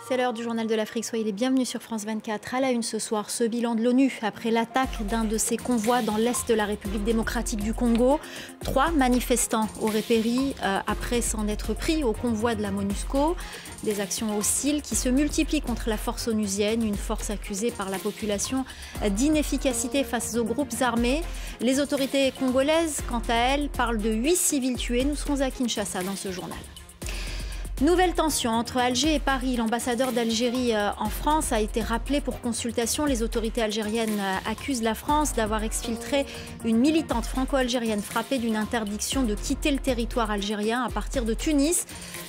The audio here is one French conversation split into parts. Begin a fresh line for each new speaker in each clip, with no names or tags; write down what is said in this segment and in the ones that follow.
C'est l'heure du journal de l'Afrique. Soyez les bienvenus sur France 24. À la une ce soir, ce bilan de l'ONU après l'attaque d'un de ses convois dans l'est de la République démocratique du Congo. 3 manifestants auraient péri après s'en être pris au convoi de la MONUSCO. Des actions hostiles qui se multiplient contre la force onusienne, une force accusée par la population d'inefficacité face aux groupes armés. Les autorités congolaises, quant à elles, parlent de 8 civils tués. Nous serons à Kinshasa dans ce journal. Nouvelle tension entre Alger et Paris. L'ambassadeur d'Algérie en France a été rappelé pour consultation. Les autorités algériennes accusent la France d'avoir exfiltré une militante franco-algérienne frappée d'une interdiction de quitter le territoire algérien à partir de Tunis.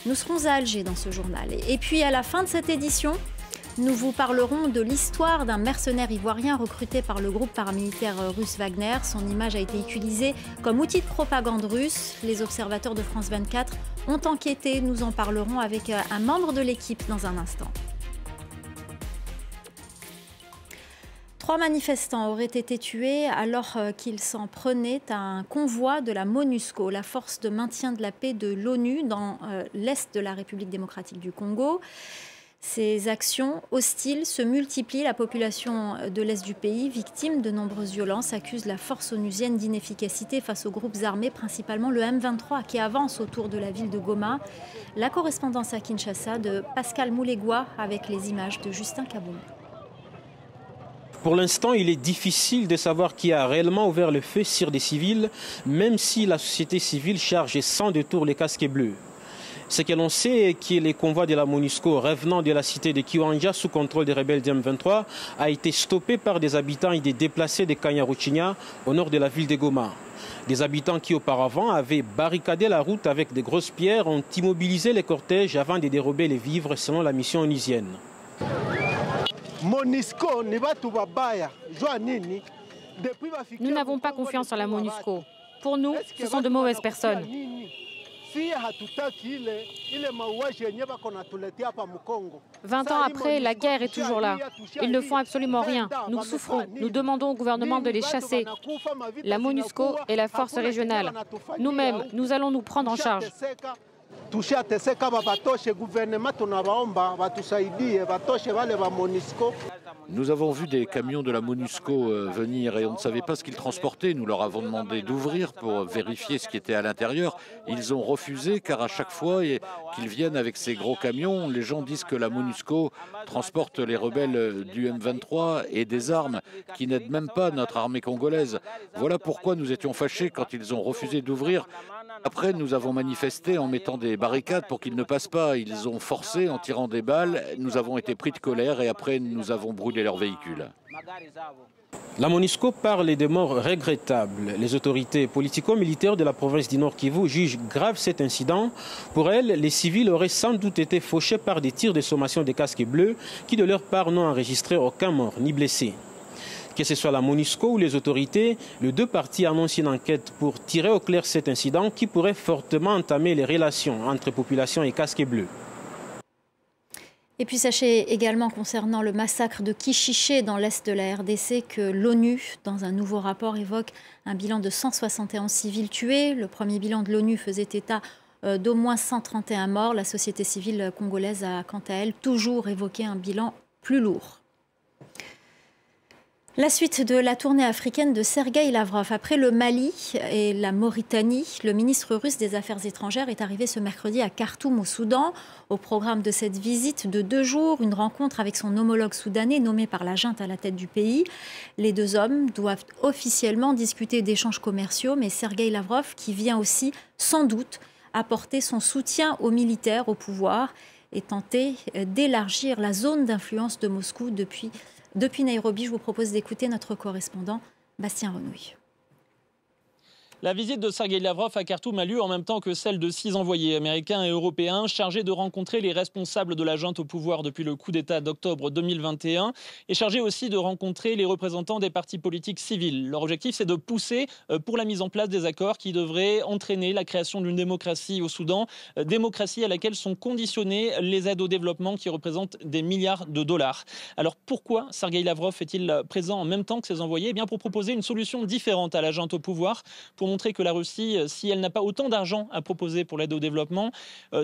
Nous serons à Alger dans ce journal. Et puis à la fin de cette édition, nous vous parlerons de l'histoire d'un mercenaire ivoirien recruté par le groupe paramilitaire russe Wagner. Son image a été utilisée comme outil de propagande russe. Les observateurs de France 24 ont enquêté. Nous en parlerons avec un membre de l'équipe dans un instant. 3 manifestants auraient été tués alors qu'ils s'en prenaient à un convoi de la MONUSCO, la force de maintien de la paix de l'ONU dans l'est de la République démocratique du Congo. Ces actions hostiles se multiplient. La population de l'Est du pays, victime de nombreuses violences, accuse la force onusienne d'inefficacité face aux groupes armés, principalement le M23 qui avance autour de la ville de Goma. La correspondance à Kinshasa de Pascal Moulegua avec les images de Justin Kaboum.
Pour l'instant, il est difficile de savoir qui a réellement ouvert le feu sur des civils, même si la société civile charge sans détour les casques bleus. Ce que l'on sait est que les convois de la MONUSCO revenant de la cité de Kiwanja sous contrôle des rebelles du M23 a été stoppé par des habitants et des déplacés de Kanyaruchinya au nord de la ville de Goma. Des habitants qui auparavant avaient barricadé la route avec de grosses pierres ont immobilisé les cortèges avant de dérober les vivres selon la mission onusienne.
Nous n'avons pas confiance en la MONUSCO. Pour nous, ce sont de mauvaises personnes. 20 ans après, la guerre est toujours là. Ils ne font absolument rien. Nous souffrons. Nous demandons au gouvernement de les chasser. La MONUSCO est la force régionale. Nous-mêmes, nous allons nous prendre en charge.
Nous avons vu des camions de la MONUSCO venir et on ne savait pas ce qu'ils transportaient. Nous leur avons demandé d'ouvrir pour vérifier ce qui était à l'intérieur. Ils ont refusé car à chaque fois qu'ils viennent avec ces gros camions, les gens disent que la MONUSCO transporte les rebelles du M23 et des armes qui n'aident même pas notre armée congolaise. Voilà pourquoi nous étions fâchés quand ils ont refusé d'ouvrir. Après, nous avons manifesté en mettant des barricades pour qu'ils ne passent pas. Ils ont forcé en tirant des balles. Nous avons été pris de colère et après, nous avons brûlé leurs véhicules.
La MONUSCO parle de morts regrettables. Les autorités politico-militaires de la province du Nord Kivu jugent grave cet incident. Pour elles, les civils auraient sans doute été fauchés par des tirs de sommation des casques bleus qui, de leur part, n'ont enregistré aucun mort ni blessé. Que ce soit la MONUSCO ou les autorités, les deux parties annoncent une enquête pour tirer au clair cet incident qui pourrait fortement entamer les relations entre population et casques bleus.
Et puis sachez également concernant le massacre de Kichiché dans l'est de la RDC que l'ONU, dans un nouveau rapport, évoque un bilan de 171 civils tués. Le premier bilan de l'ONU faisait état d'au moins 131 morts. La société civile congolaise a, quant à elle, toujours évoqué un bilan plus lourd. La suite de la tournée africaine de Sergueï Lavrov. Après le Mali et la Mauritanie, le ministre russe des Affaires étrangères est arrivé ce mercredi à Khartoum, au Soudan. Au programme de cette visite de 2 jours, une rencontre avec son homologue soudanais nommé par la junte à la tête du pays. Les 2 hommes doivent officiellement discuter d'échanges commerciaux, mais Sergueï Lavrov, qui vient aussi, sans doute, apporter son soutien aux militaires au pouvoir et tenter d'élargir la zone d'influence de Moscou depuis Nairobi. Je vous propose d'écouter notre correspondant Bastien Renouille.
La visite de Sergueï Lavrov à Khartoum a lieu en même temps que celle de 6 envoyés américains et européens chargés de rencontrer les responsables de la junte au pouvoir depuis le coup d'État d'octobre 2021 et chargés aussi de rencontrer les représentants des partis politiques civils. Leur objectif, c'est de pousser pour la mise en place des accords qui devraient entraîner la création d'une démocratie au Soudan, démocratie à laquelle sont conditionnées les aides au développement qui représentent des milliards de dollars. Alors pourquoi Sergueï Lavrov est-il présent en même temps que ses envoyés ? Eh bien pour proposer une solution différente à la junte au pouvoir, pour montrer que la Russie, si elle n'a pas autant d'argent à proposer pour l'aide au développement,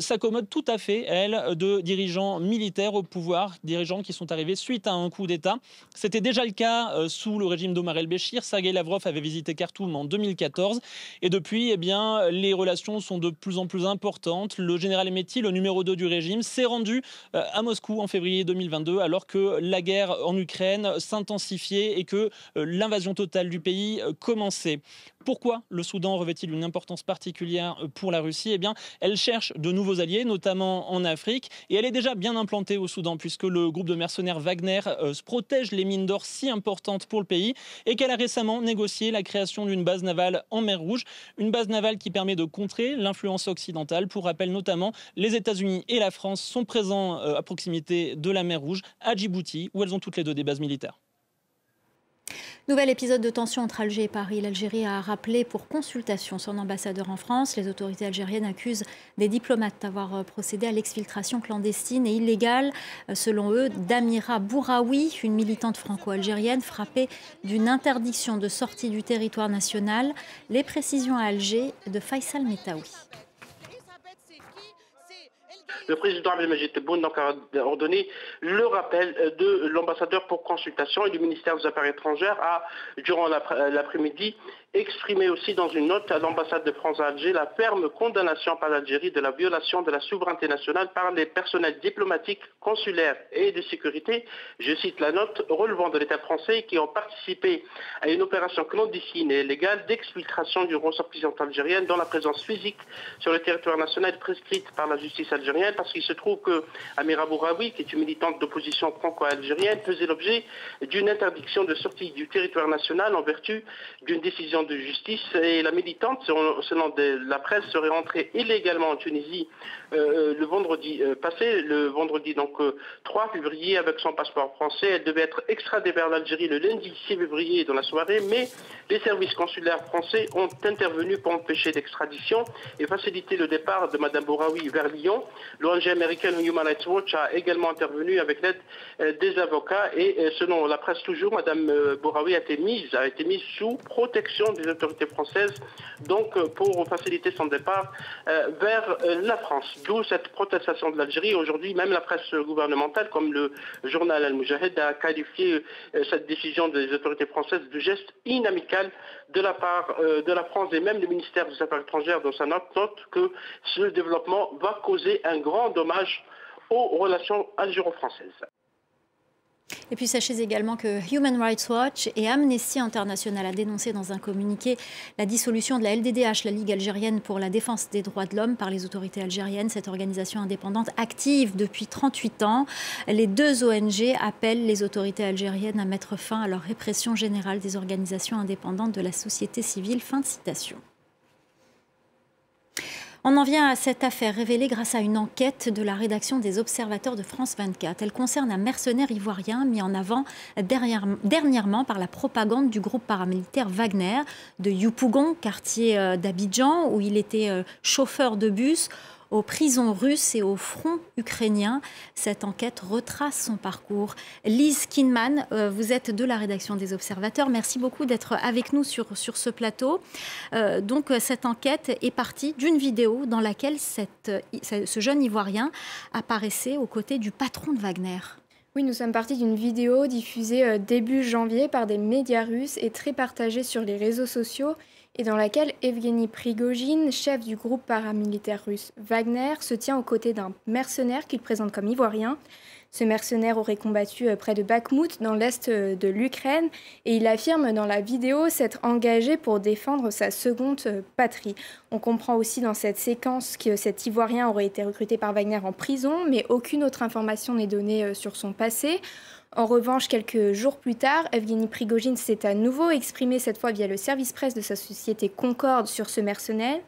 s'accommode tout à fait, elle, de dirigeants militaires au pouvoir, dirigeants qui sont arrivés suite à un coup d'État. C'était déjà le cas sous le régime d'Omar el-Béchir. Sergueï Lavrov avait visité Khartoum en 2014 et depuis, eh bien, les relations sont de plus en plus importantes. Le général Hemeti, le numéro 2 du régime, s'est rendu à Moscou en février 2022 alors que la guerre en Ukraine s'intensifiait et que l'invasion totale du pays commençait. Pourquoi le Soudan revêt-il une importance particulière pour la Russie? Eh bien, elle cherche de nouveaux alliés, notamment en Afrique, et elle est déjà bien implantée au Soudan, puisque le groupe de mercenaires Wagner protège les mines d'or si importantes pour le pays, et qu'elle a récemment négocié la création d'une base navale en mer Rouge, une base navale qui permet de contrer l'influence occidentale. Pour rappel, notamment, les États-Unis et la France sont présents à proximité de la mer Rouge, à Djibouti, où elles ont toutes les deux des bases militaires.
Nouvel épisode de tension entre Alger et Paris. L'Algérie a rappelé pour consultation son ambassadeur en France. Les autorités algériennes accusent des diplomates d'avoir procédé à l'exfiltration clandestine et illégale, selon eux, d'Amira Bouraoui, une militante franco-algérienne frappée d'une interdiction de sortie du territoire national. Les précisions à Alger de Faisal Metaoui.
Le président Abdelmadjid Tebboune a ordonné le rappel de l'ambassadeur pour consultation et du ministère des Affaires étrangères a, durant l'après-midi, exprimé aussi dans une note à l'ambassade de France à Alger la ferme condamnation par l'Algérie de la violation de la souveraineté nationale par les personnels diplomatiques, consulaires et de sécurité, je cite la note, relevant de l'État français qui ont participé à une opération clandestine et illégale d'exfiltration du ressortissant algérien dont la présence physique sur le territoire national est prescrite par la justice algérienne, parce qu'il se trouve que Amira Bouraoui, qui est une militante d'opposition franco-algérienne, faisait l'objet d'une interdiction de sortie du territoire national en vertu d'une décision de justice, et la militante, selon la presse, serait rentrée illégalement en Tunisie le vendredi passé, le vendredi donc 3 février avec son passeport français. Elle devait être extradée vers l'Algérie le lundi 6 février dans la soirée, mais les services consulaires français ont intervenu pour empêcher l'extradition et faciliter le départ de Mme Bouraoui vers Lyon. L'ONG américaine Human Rights Watch a également intervenu avec l'aide des avocats et selon la presse toujours, Mme Bouraoui a été mise sous protection des autorités françaises, donc pour faciliter son départ vers la France. D'où cette protestation de l'Algérie. Aujourd'hui, même la presse gouvernementale, comme le journal Al-Mujahid, a qualifié cette décision des autorités françaises de geste inamical de la part de la France, et même le ministère des Affaires étrangères dans sa note que ce développement va causer un grand dommage aux relations algéro-françaises.
Et puis sachez également que Human Rights Watch et Amnesty International a dénoncé dans un communiqué la dissolution de la LDDH, la Ligue algérienne pour la défense des droits de l'homme, par les autorités algériennes. Cette organisation indépendante active depuis 38 ans. Les deux ONG appellent les autorités algériennes à mettre fin à leur répression générale des organisations indépendantes de la société civile. Fin de citation. On en vient à cette affaire révélée grâce à une enquête de la rédaction des Observateurs de France 24. Elle concerne un mercenaire ivoirien mis en avant dernièrement par la propagande du groupe paramilitaire Wagner de Yopougon, quartier d'Abidjan, où il était chauffeur de bus, aux prisons russes et au front ukrainien. Cette enquête retrace son parcours. Lise Kinman, vous êtes de la rédaction des Observateurs. Merci beaucoup d'être avec nous sur ce plateau. Donc, cette enquête est partie d'une vidéo dans laquelle ce jeune Ivoirien apparaissait aux côtés du patron de Wagner.
Oui, nous sommes partis d'une vidéo diffusée début janvier par des médias russes et très partagée sur les réseaux sociaux, et dans laquelle Evgeny Prigojine, chef du groupe paramilitaire russe Wagner, se tient aux côtés d'un mercenaire qu'il présente comme ivoirien. Ce mercenaire aurait combattu près de Bakhmout, dans l'est de l'Ukraine, et il affirme dans la vidéo s'être engagé pour défendre sa seconde patrie. On comprend aussi dans cette séquence que cet Ivoirien aurait été recruté par Wagner en prison, mais aucune autre information n'est donnée sur son passé. En revanche, quelques jours plus tard, Evgeny Prigojine s'est à nouveau exprimé, cette fois via le service presse de sa société Concorde, sur ce mercenaire,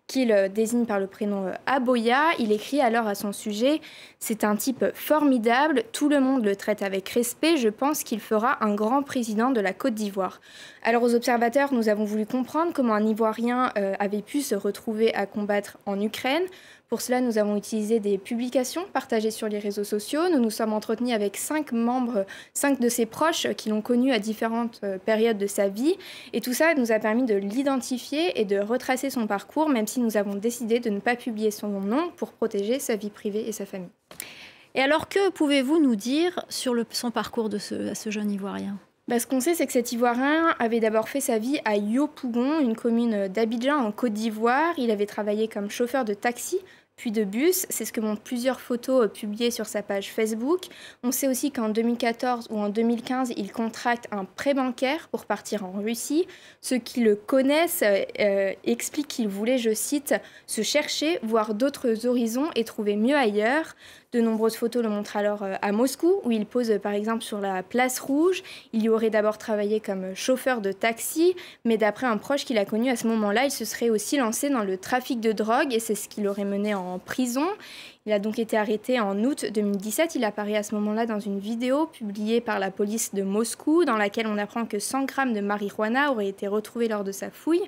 qu'il désigne par le prénom Aboya. Il écrit alors à son sujet « C'est un type formidable, tout le monde le traite avec respect, je pense qu'il fera un grand président de la Côte d'Ivoire ». Alors aux observateurs, nous avons voulu comprendre comment un Ivoirien avait pu se retrouver à combattre en Ukraine. Pour cela, nous avons utilisé des publications partagées sur les réseaux sociaux. Nous nous sommes entretenus avec 5 de ses proches qui l'ont connu à différentes périodes de sa vie. Et tout ça nous a permis de l'identifier et de retracer son parcours, même si nous avons décidé de ne pas publier son nom pour protéger sa vie privée et sa famille.
Et alors, que pouvez-vous nous dire sur son parcours de ce jeune Ivoirien ?
Ce qu'on sait, c'est que cet Ivoirien avait d'abord fait sa vie à Yopougon, une commune d'Abidjan en Côte d'Ivoire. Il avait travaillé comme chauffeur de taxi, puis de bus. C'est ce que montrent plusieurs photos publiées sur sa page Facebook. On sait aussi qu'en 2014 ou en 2015, il contracte un prêt bancaire pour partir en Russie. Ceux qui le connaissent expliquent qu'il voulait, je cite, « se chercher, voir d'autres horizons et trouver mieux ailleurs ». De nombreuses photos le montrent alors à Moscou, où il pose par exemple sur la place Rouge. Il y aurait d'abord travaillé comme chauffeur de taxi, mais d'après un proche qu'il a connu à ce moment-là, il se serait aussi lancé dans le trafic de drogue et c'est ce qui l'aurait mené en prison. Il a donc été arrêté en août 2017. Il apparaît à ce moment-là dans une vidéo publiée par la police de Moscou, dans laquelle on apprend que 100 grammes de marijuana auraient été retrouvés lors de sa fouille.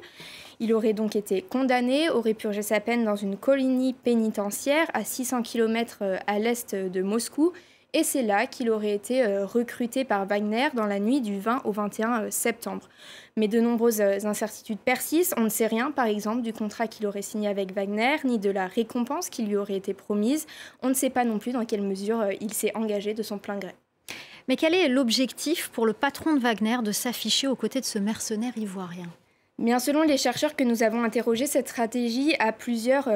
Il aurait donc été condamné, aurait purgé sa peine dans une colonie pénitentiaire à 600 km à l'est de Moscou. Et c'est là qu'il aurait été recruté par Wagner dans la nuit du 20 au 21 septembre. Mais de nombreuses incertitudes persistent. On ne sait rien, par exemple, du contrat qu'il aurait signé avec Wagner, ni de la récompense qui lui aurait été promise. On ne sait pas non plus dans quelle mesure il s'est engagé de son plein gré.
Mais quel est l'objectif pour le patron de Wagner de s'afficher aux côtés de ce mercenaire ivoirien ?
Bien, selon les chercheurs que nous avons interrogés, cette stratégie a plusieurs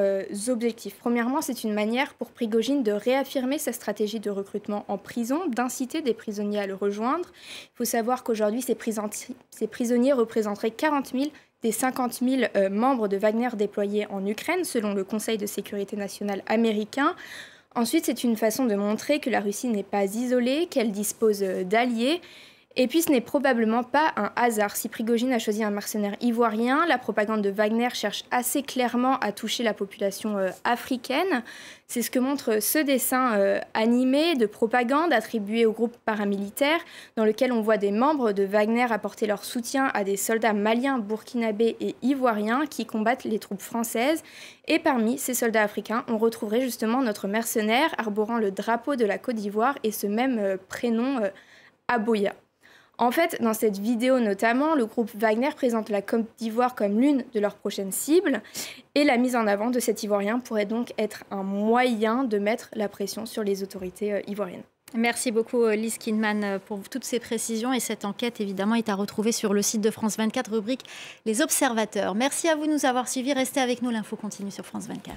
objectifs. Premièrement, c'est une manière pour Prigojine de réaffirmer sa stratégie de recrutement en prison, d'inciter des prisonniers à le rejoindre. Il faut savoir qu'aujourd'hui, ces prisonniers représenteraient 40 000 des 50 000 membres de Wagner déployés en Ukraine, selon le Conseil de sécurité nationale américain. Ensuite, c'est une façon de montrer que la Russie n'est pas isolée, qu'elle dispose d'alliés. Et puis ce n'est probablement pas un hasard. Si Prigojine a choisi un mercenaire ivoirien, la propagande de Wagner cherche assez clairement à toucher la population africaine. C'est ce que montre ce dessin animé de propagande attribué au groupe paramilitaire, dans lequel on voit des membres de Wagner apporter leur soutien à des soldats maliens, burkinabés et ivoiriens qui combattent les troupes françaises. Et parmi ces soldats africains, on retrouverait justement notre mercenaire arborant le drapeau de la Côte d'Ivoire et ce même prénom Aboya. En fait, dans cette vidéo notamment, le groupe Wagner présente la Côte d'Ivoire comme l'une de leurs prochaines cibles et la mise en avant de cet Ivoirien pourrait donc être un moyen de mettre la pression sur les autorités ivoiriennes.
Merci beaucoup Lise Kinman pour toutes ces précisions et cette enquête évidemment est à retrouver sur le site de France 24, rubrique Les Observateurs. Merci à vous de nous avoir suivis, restez avec nous, l'info continue sur France 24.